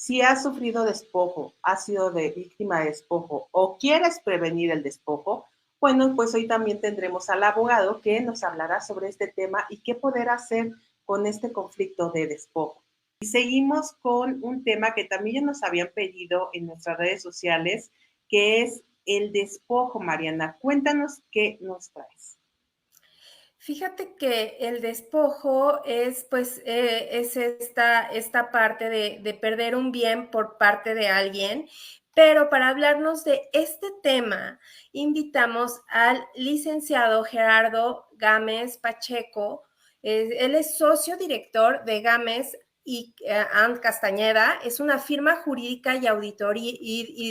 Si has sufrido despojo, has sido víctima de despojo o quieres prevenir el despojo, bueno, pues hoy también tendremos al abogado que nos hablará sobre este tema y qué poder hacer con este conflicto de despojo. Y seguimos con un tema que también nos habían pedido en nuestras redes sociales, que es el despojo. Mariana, cuéntanos qué nos traes. Fíjate que el despojo es, pues, es esta parte de perder un bien por parte de alguien, pero para hablarnos de este tema, invitamos al licenciado Gerardo Gámez Pacheco. Él es socio director de Gámez y And Castañeda, es una firma jurídica y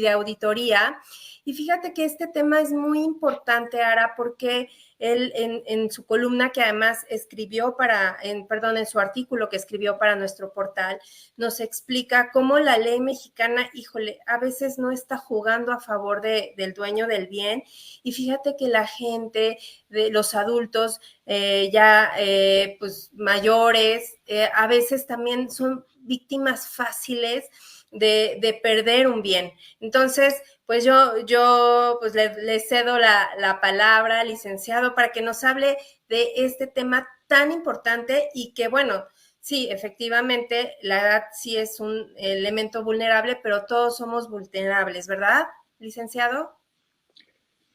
de auditoría. Y fíjate que este tema es muy importante, Ara, porque él en su columna que además escribió en su artículo que escribió para nuestro portal, nos explica cómo la ley mexicana, híjole, a veces no está jugando a favor del dueño del bien. Y fíjate que la gente, los adultos pues mayores, a veces también son víctimas fáciles de perder un bien. Entonces, pues yo pues le cedo la palabra, licenciado, para que nos hable de este tema tan importante y que, bueno, sí, efectivamente, la edad sí es un elemento vulnerable, pero todos somos vulnerables, ¿verdad, licenciado?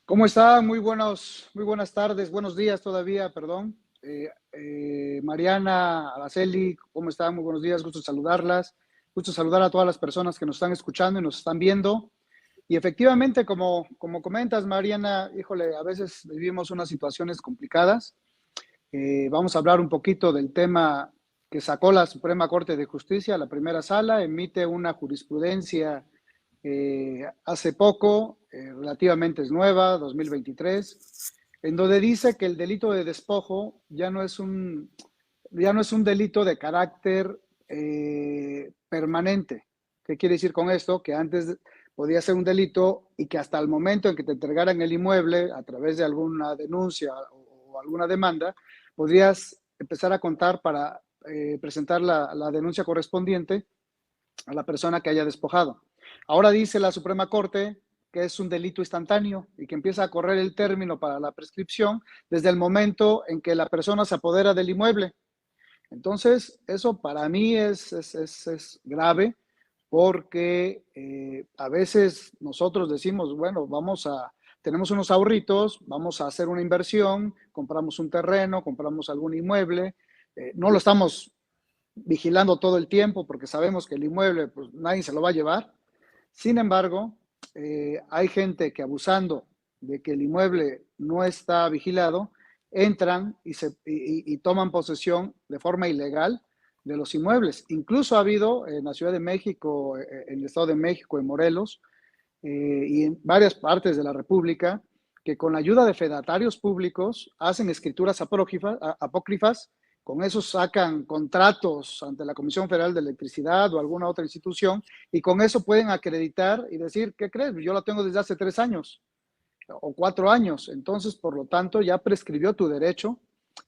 ¿Cómo está? Muy buenas tardes, buenos días todavía, perdón. Mariana, Araceli, ¿cómo están? Muy buenos días, gusto saludarlas. Gusto saludar a todas las personas que nos están escuchando y nos están viendo. Y efectivamente, como comentas, Mariana, híjole, a veces vivimos unas situaciones complicadas. Vamos a hablar un poquito del tema que sacó la Suprema Corte de Justicia, la primera sala, emite una jurisprudencia hace poco, relativamente es nueva, 2023, en donde dice que el delito de despojo ya no es un delito de carácter permanente. ¿Qué quiere decir con esto? Que antes podía ser un delito y que hasta el momento en que te entregaran el inmueble a través de alguna denuncia o alguna demanda, podrías empezar a contar para presentar la denuncia correspondiente a la persona que haya despojado. Ahora dice la Suprema Corte que es un delito instantáneo y que empieza a correr el término para la prescripción desde el momento en que la persona se apodera del inmueble. Entonces, eso para mí es grave porque a veces nosotros decimos, bueno, tenemos unos ahorritos, vamos a hacer una inversión, compramos un terreno, compramos algún inmueble, no lo estamos vigilando todo el tiempo porque sabemos que el inmueble pues nadie se lo va a llevar. Sin embargo, hay gente que abusando de que el inmueble no está vigilado, entran y toman posesión de forma ilegal de los inmuebles. Incluso ha habido en la Ciudad de México, en el Estado de México, en Morelos, y en varias partes de la República, que con la ayuda de fedatarios públicos hacen escrituras apócrifas, con eso sacan contratos ante la Comisión Federal de Electricidad o alguna otra institución, y con eso pueden acreditar y decir, ¿qué crees? Yo la tengo desde hace 3 años o 4 años, entonces, por lo tanto, ya prescribió tu derecho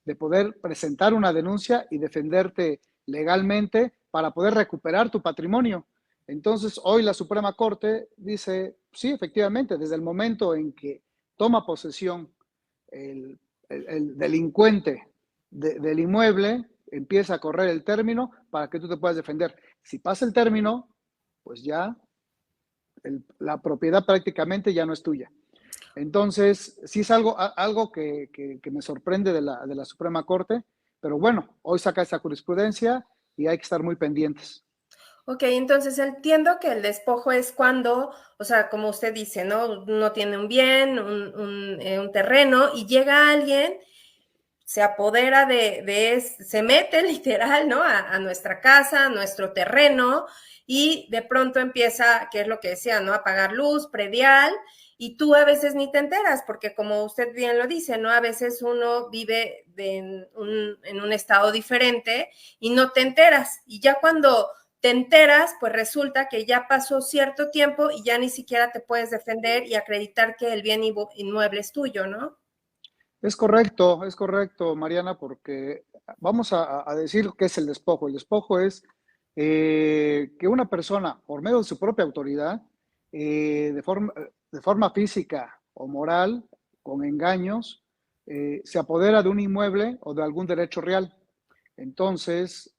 de poder presentar una denuncia y defenderte legalmente para poder recuperar tu patrimonio. Entonces, hoy la Suprema Corte dice, sí, efectivamente, desde el momento en que toma posesión el delincuente del inmueble, empieza a correr el término para que tú te puedas defender. Si pasa el término, pues ya la propiedad prácticamente ya no es tuya. Entonces, sí es algo que me sorprende de la Suprema Corte, pero bueno, hoy saca esa jurisprudencia y hay que estar muy pendientes. Ok, entonces entiendo que el despojo es cuando, o sea, como usted dice, ¿no? Uno tiene un bien, un terreno y llega alguien, se apodera se mete literal, ¿no? A nuestra casa, a nuestro terreno y de pronto empieza, que es lo que decía, ¿no? A pagar luz, predial, y tú a veces ni te enteras, porque como usted bien lo dice, ¿no? A veces uno vive en un estado diferente y no te enteras. Y ya cuando te enteras, pues resulta que ya pasó cierto tiempo y ya ni siquiera te puedes defender y acreditar que el bien inmueble es tuyo, ¿no? Es correcto, Mariana, porque vamos a decir qué es el despojo. El despojo es que una persona, por medio de su propia autoridad, de forma física o moral, con engaños, se apodera de un inmueble o de algún derecho real. Entonces,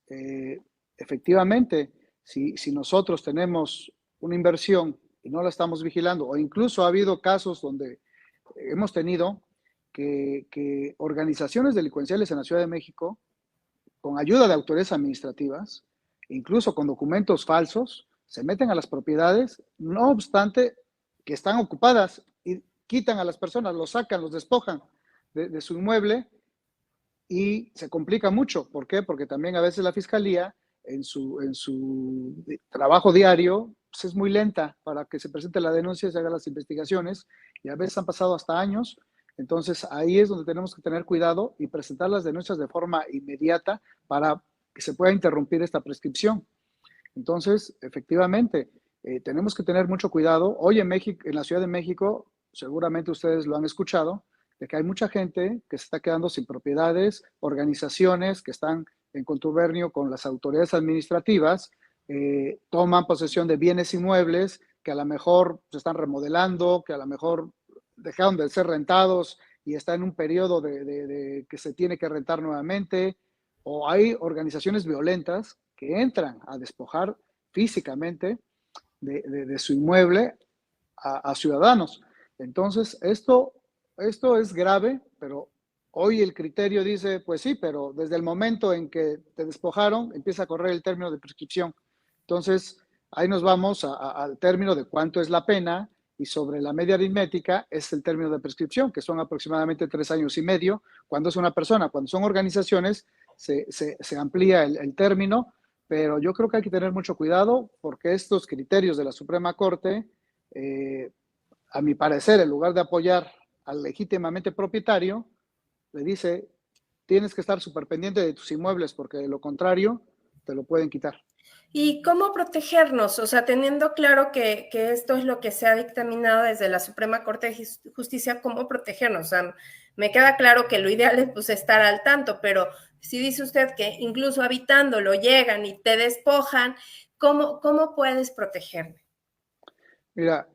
efectivamente, si nosotros tenemos una inversión y no la estamos vigilando, o incluso ha habido casos donde hemos tenido que organizaciones delincuenciales en la Ciudad de México, con ayuda de autoridades administrativas, incluso con documentos falsos, se meten a las propiedades, no obstante que están ocupadas, y quitan a las personas, los sacan, los despojan de su inmueble, y se complica mucho. ¿Por qué? Porque también a veces la fiscalía en su trabajo diario pues es muy lenta para que se presente la denuncia y se hagan las investigaciones, y a veces han pasado hasta años. Entonces ahí es donde tenemos que tener cuidado y presentar las denuncias de forma inmediata para que se pueda interrumpir esta prescripción. Entonces, efectivamente, tenemos que tener mucho cuidado. Hoy en México, en la Ciudad de México, seguramente ustedes lo han escuchado, de que hay mucha gente que se está quedando sin propiedades, organizaciones que están en contubernio con las autoridades administrativas, toman posesión de bienes inmuebles que a lo mejor se están remodelando, que a lo mejor dejaron de ser rentados y está en un periodo de que se tiene que rentar nuevamente, o hay organizaciones violentas que entran a despojar físicamente de su inmueble a ciudadanos. Entonces, esto es grave, pero hoy el criterio dice, pues sí, pero desde el momento en que te despojaron, empieza a correr el término de prescripción. Entonces, ahí nos vamos al término de cuánto es la pena, y sobre la media aritmética es el término de prescripción, que son aproximadamente 3 años y medio. Cuando es una persona, cuando son organizaciones, se amplía el término, pero yo creo que hay que tener mucho cuidado porque estos criterios de la Suprema Corte, a mi parecer, en lugar de apoyar al legítimamente propietario, le dice, tienes que estar súper pendiente de tus inmuebles porque de lo contrario te lo pueden quitar. ¿Y cómo protegernos? O sea, teniendo claro que esto es lo que se ha dictaminado desde la Suprema Corte de Justicia, ¿cómo protegernos? O sea, me queda claro que lo ideal es pues, estar al tanto, pero si dice usted que incluso habitándolo llegan y te despojan, ¿cómo puedes protegerme? Mira,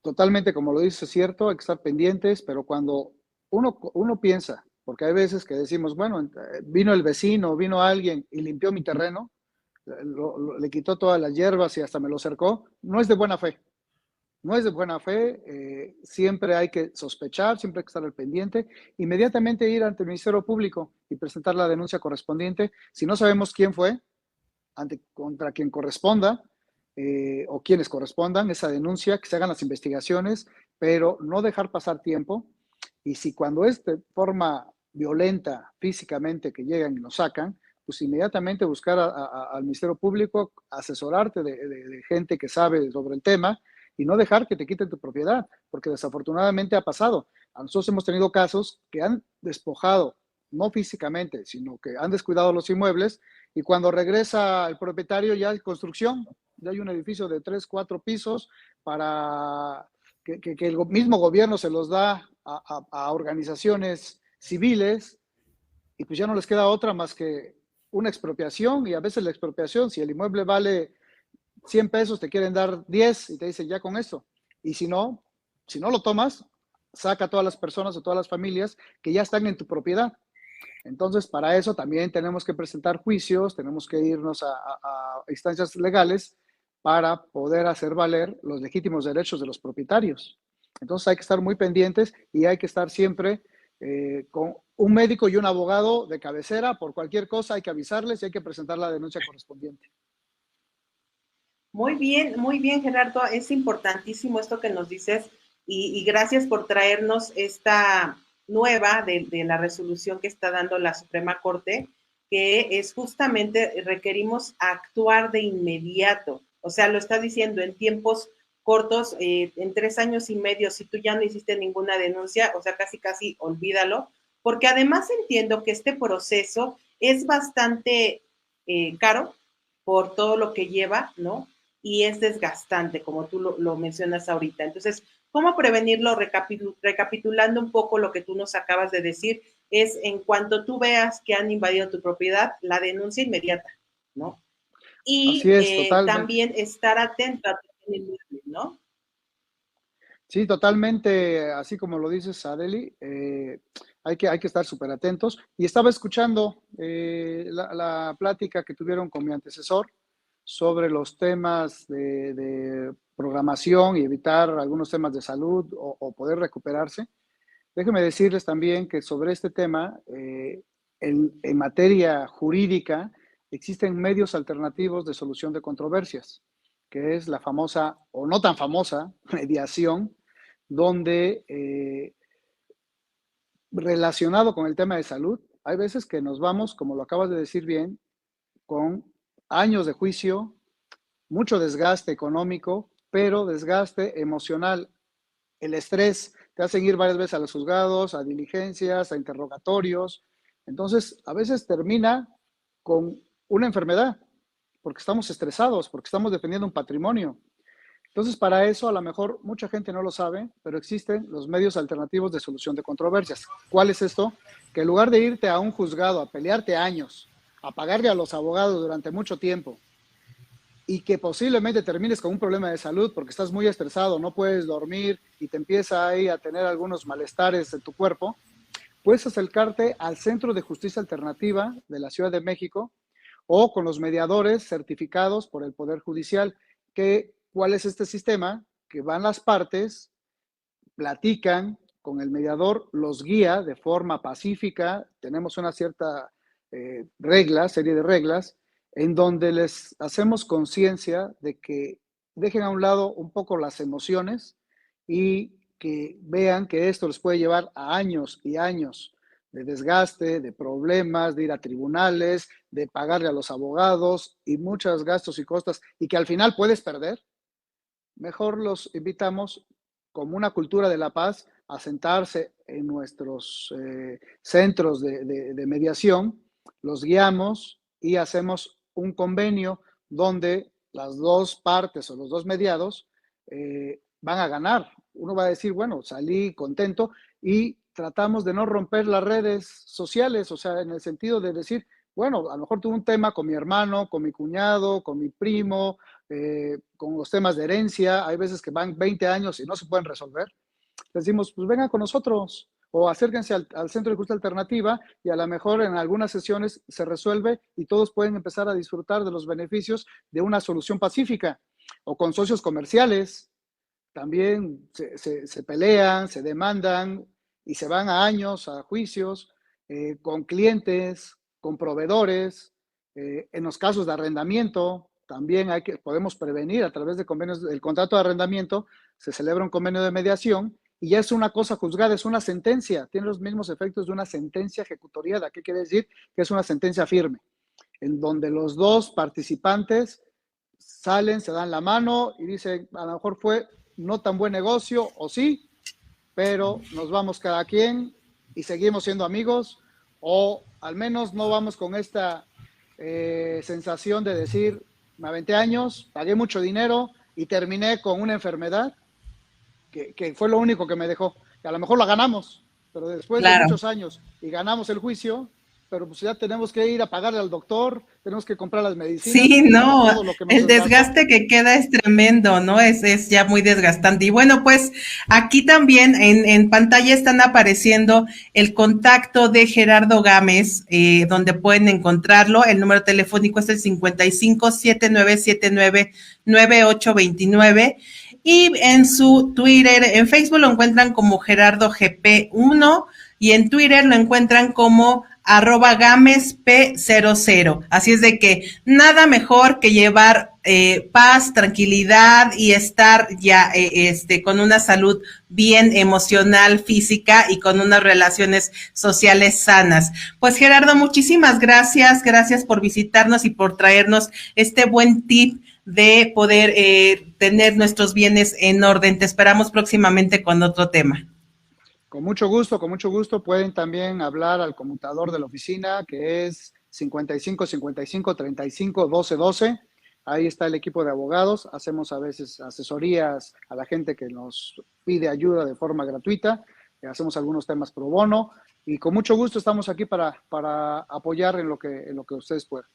totalmente como lo dice, es cierto, hay que estar pendientes, pero cuando uno piensa, porque hay veces que decimos, bueno, vino el vecino, vino alguien y limpió mi terreno, le quitó todas las hierbas y hasta me lo cercó, no es de buena fe. No es de buena fe, siempre hay que sospechar, siempre hay que estar al pendiente, inmediatamente ir ante el Ministerio Público y presentar la denuncia correspondiente. Si no sabemos quién fue, contra quien corresponda, o quienes correspondan, esa denuncia, que se hagan las investigaciones, pero no dejar pasar tiempo. Y si cuando es de forma violenta, físicamente, que llegan y nos sacan, pues inmediatamente buscar al Ministerio Público, asesorarte de gente que sabe sobre el tema y no dejar que te quiten tu propiedad, porque desafortunadamente ha pasado. A nosotros hemos tenido casos que han despojado, no físicamente, sino que han descuidado los inmuebles, y cuando regresa el propietario ya hay construcción, ya hay un edificio de 3, 4 pisos para que el mismo gobierno se los da a organizaciones civiles, y pues ya no les queda otra más que una expropiación. Y a veces la expropiación, si el inmueble vale 100 pesos, te quieren dar 10 y te dicen ya con esto. Y si no lo tomas, saca a todas las personas o todas las familias que ya están en tu propiedad. Entonces, para eso también tenemos que presentar juicios, tenemos que irnos a instancias legales para poder hacer valer los legítimos derechos de los propietarios. Entonces hay que estar muy pendientes y hay que estar siempre con un médico y un abogado de cabecera. Por cualquier cosa hay que avisarles y hay que presentar la denuncia correspondiente. Muy bien, Gerardo. Es importantísimo esto que nos dices y gracias por traernos esta nueva de la resolución que está dando la Suprema Corte, que es justamente requerimos actuar de inmediato. O sea, lo está diciendo en tiempos cortos, en 3 años y medio, si tú ya no hiciste ninguna denuncia, o sea, casi olvídalo, porque además entiendo que este proceso es bastante caro por todo lo que lleva, ¿no? Y es desgastante, como tú lo mencionas ahorita. Entonces, ¿cómo prevenirlo? Recapitulando un poco lo que tú nos acabas de decir, es en cuanto tú veas que han invadido tu propiedad, la denuncia inmediata, ¿no? y Así es, totalmente. también estar atento a tu inmueble, ¿no? Sí, totalmente, así como lo dices, Adeli, hay que estar súper atentos. Y estaba escuchando la plática que tuvieron con mi antecesor sobre los temas de programación y evitar algunos temas de salud o poder recuperarse. Déjenme decirles también que sobre este tema, en materia jurídica, existen medios alternativos de solución de controversias, que es la famosa o no tan famosa mediación, donde relacionado con el tema de salud, hay veces que nos vamos, como lo acabas de decir bien, con años de juicio, mucho desgaste económico, pero desgaste emocional. El estrés te hace ir varias veces a los juzgados, a diligencias, a interrogatorios. Entonces, a veces termina con una enfermedad, porque estamos estresados, porque estamos defendiendo un patrimonio. Entonces, para eso, a lo mejor mucha gente no lo sabe, pero existen los medios alternativos de solución de controversias. ¿Cuál es esto? Que en lugar de irte a un juzgado, a pelearte años, a pagarle a los abogados durante mucho tiempo, y que posiblemente termines con un problema de salud porque estás muy estresado, no puedes dormir y te empieza ahí a tener algunos malestares en tu cuerpo, puedes acercarte al Centro de Justicia Alternativa de la Ciudad de México o con los mediadores certificados por el Poder Judicial. ¿Cuál es este sistema? Que van las partes, platican con el mediador, los guía de forma pacífica, tenemos una cierta serie de reglas, en donde les hacemos conciencia de que dejen a un lado un poco las emociones y que vean que esto les puede llevar a años y años de desgaste, de problemas, de ir a tribunales, de pagarle a los abogados y muchos gastos y costas, y que al final puedes perder. Mejor los invitamos como una cultura de la paz a sentarse en nuestros centros de mediación, los guiamos y hacemos un convenio donde las dos partes o los dos mediados van a ganar. Uno va a decir, bueno, salí contento y tratamos de no romper las redes sociales, o sea, en el sentido de decir, bueno, a lo mejor tuve un tema con mi hermano, con mi cuñado, con mi primo, con los temas de herencia, hay veces que van 20 años y no se pueden resolver. Les decimos, pues vengan con nosotros o acérquense al Centro de Justicia Alternativa y a lo mejor en algunas sesiones se resuelve y todos pueden empezar a disfrutar de los beneficios de una solución pacífica. O con socios comerciales, también se pelean, se demandan y se van a años, a juicios, con clientes, con proveedores, en los casos de arrendamiento, también podemos prevenir a través de convenios, del contrato de arrendamiento, se celebra un convenio de mediación y ya es una cosa juzgada, es una sentencia, tiene los mismos efectos de una sentencia ejecutoriada. ¿Qué quiere decir? Que es una sentencia firme, en donde los dos participantes salen, se dan la mano y dicen, a lo mejor fue no tan buen negocio, o sí, pero nos vamos cada quien y seguimos siendo amigos, o al menos no vamos con esta sensación de decir, me aventé años, pagué mucho dinero y terminé con una enfermedad que fue lo único que me dejó. Que a lo mejor la ganamos, pero después de muchos años y ganamos el juicio, pero pues ya tenemos que ir a pagarle al doctor, tenemos que comprar las medicinas. Sí, no, todo lo que el desgaste que queda es tremendo, ¿no? Es ya muy desgastante. Y bueno, pues aquí también en pantalla están apareciendo el contacto de Gerardo Gámez, donde pueden encontrarlo. El número telefónico es el 55-7979-9829. Y en su Twitter, en Facebook lo encuentran como Gerardo GP1 y en Twitter lo encuentran como @GámezP00. Así es de que nada mejor que llevar paz, tranquilidad y estar ya con una salud bien emocional, física y con unas relaciones sociales sanas. Pues Gerardo, muchísimas gracias. Gracias por visitarnos y por traernos este buen tip de poder tener nuestros bienes en orden. Te esperamos próximamente con otro tema. Con mucho gusto. Pueden también hablar al conmutador de la oficina, que es 55-55-35-12-12. Ahí está el equipo de abogados. Hacemos a veces asesorías a la gente que nos pide ayuda de forma gratuita. Hacemos algunos temas pro bono. Y con mucho gusto estamos aquí para apoyar en lo que ustedes puedan.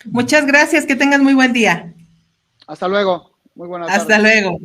Muchas gracias, que tengas muy buen día. Hasta luego. Muy buenas tardes. Hasta luego.